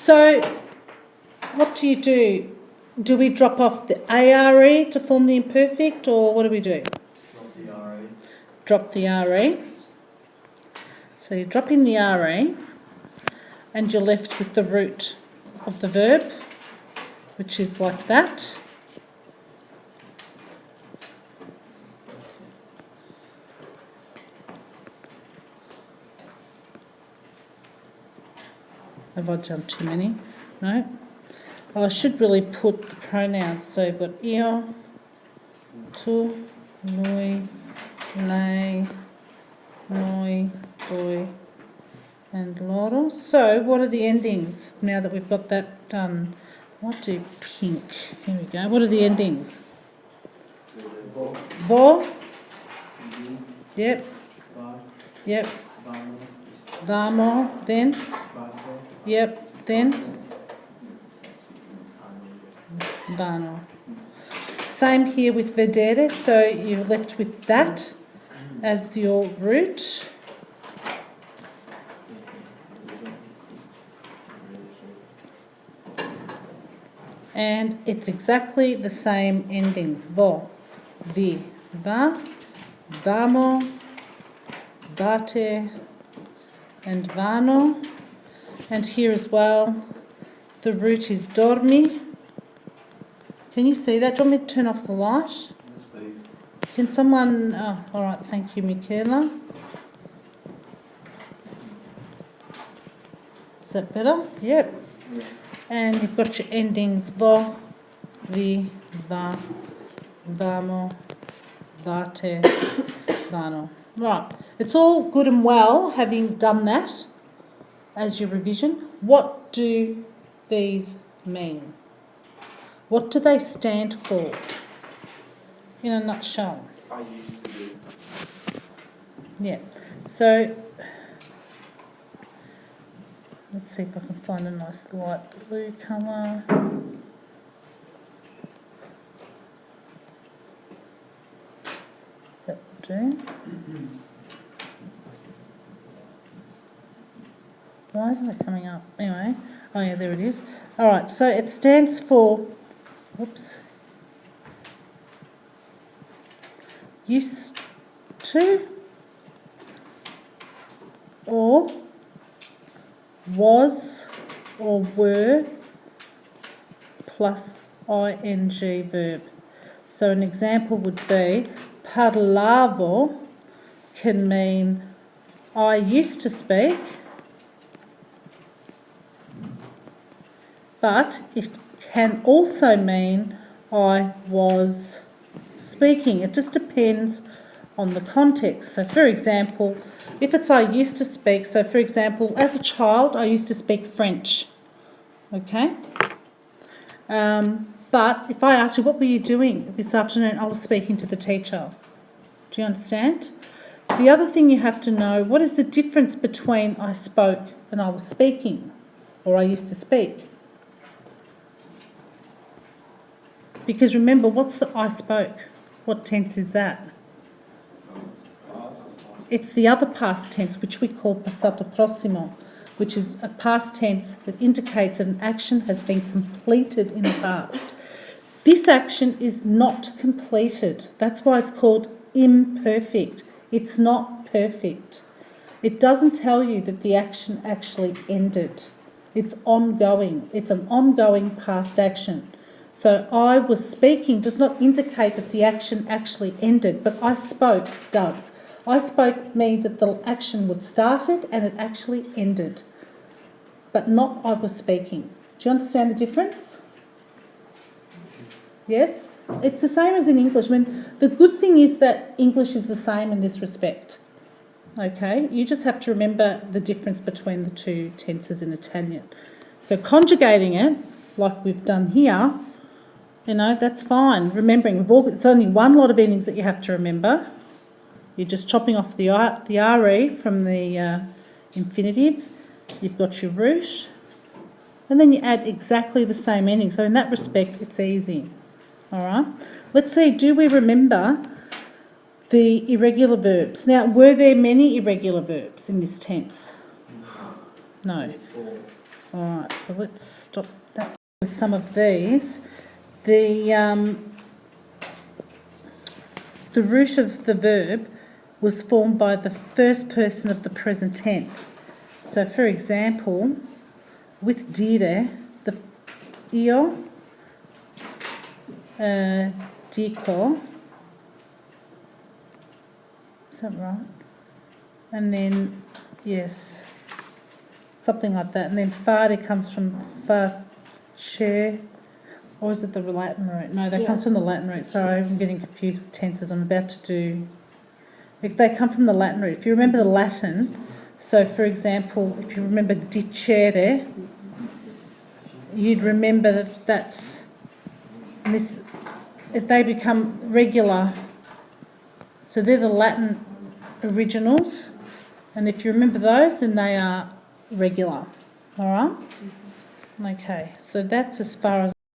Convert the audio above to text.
So what do you do? Do we drop off the ARE to form the imperfect, or what do we do? Drop the RE. Drop the RE. So you drop in the RE and you're left with the root of the verb, which is like that. Have I jumped too many? No? I should really put the pronouns. So you've got io, tu, lui, lei, noi, voi, and loro. So what are the endings now that we've got that done? What do pink? Here we go. What are the endings? Vo. Yep. Yep. Vamo. Then. Yep. Then. Vano. Same here with vedere. So you're left with that as your root. And it's exactly the same endings. Vo, vi, va, vamo, vate, and vano. And here as well, the root is dormi. Can you see that? Do you want me to turn off the light? Yes, please. Can someone... Oh, all right, thank you, Michaela. Is that better? Yep. Yeah. And you've got your endings vo, vi, va, vamo, vate, vano. Right, it's all good and well having done that as your revision. What do these mean? What do they stand for in a nutshell? I used to do. Yeah, so let's see if I can find a nice light blue colour. That will do. Why isn't it coming up? Anyway, oh yeah, there it is. All right, so it stands for, whoops, used to, or was or were plus ing verb. So an example would be parlavo can mean I used to speak, but it can also mean I was speaking. It just depends on the context. So for example, if it's I used to speak, so for example, as a child, I used to speak French, okay? But if I ask you, what were you doing this afternoon? I was speaking to the teacher. Do you understand? The other thing you have to know, what is the difference between I spoke and I was speaking, or I used to speak? Because remember, what's the I spoke? What tense is that? It's the other past tense, which we call passato prossimo, which is a past tense that indicates that an action has been completed in the past. This action is not completed. That's why it's called imperfect. It's not perfect. It doesn't tell you that the action actually ended. It's ongoing. It's an ongoing past action. So I was speaking does not indicate that the action actually ended, but I spoke does. I spoke means that the action was started and it actually ended, but not I was speaking. Do you understand the difference? Yes? It's the same as in English. I mean, the good thing is that English is the same in this respect. Okay? You just have to remember the difference between the two tenses in Italian. So conjugating it, like we've done here, you know, that's fine. Remembering, it's only one lot of endings that you have to remember. You're just chopping off the RE from the infinitive. You've got your root. And then you add exactly the same ending. So in that respect, it's easy. All right? Let's see, do we remember the irregular verbs? Now, were there many irregular verbs in this tense? No. All right, so let's stop that with some of these. The root of the verb was formed by the first person of the present tense. So, for example, with dire, the io, dico, is that right? And then, yes, something like that. And then fare comes from face, or is it the Latin root? No, that comes from the Latin root. Sorry, I'm getting confused with tenses. I'm about to do... If they come from the Latin root, if you remember the Latin, so for example, if you remember dicere, you'd remember that that's... And this, if they become regular, so they're the Latin originals, and if you remember those, then they are regular. All right? Okay, so that's as far as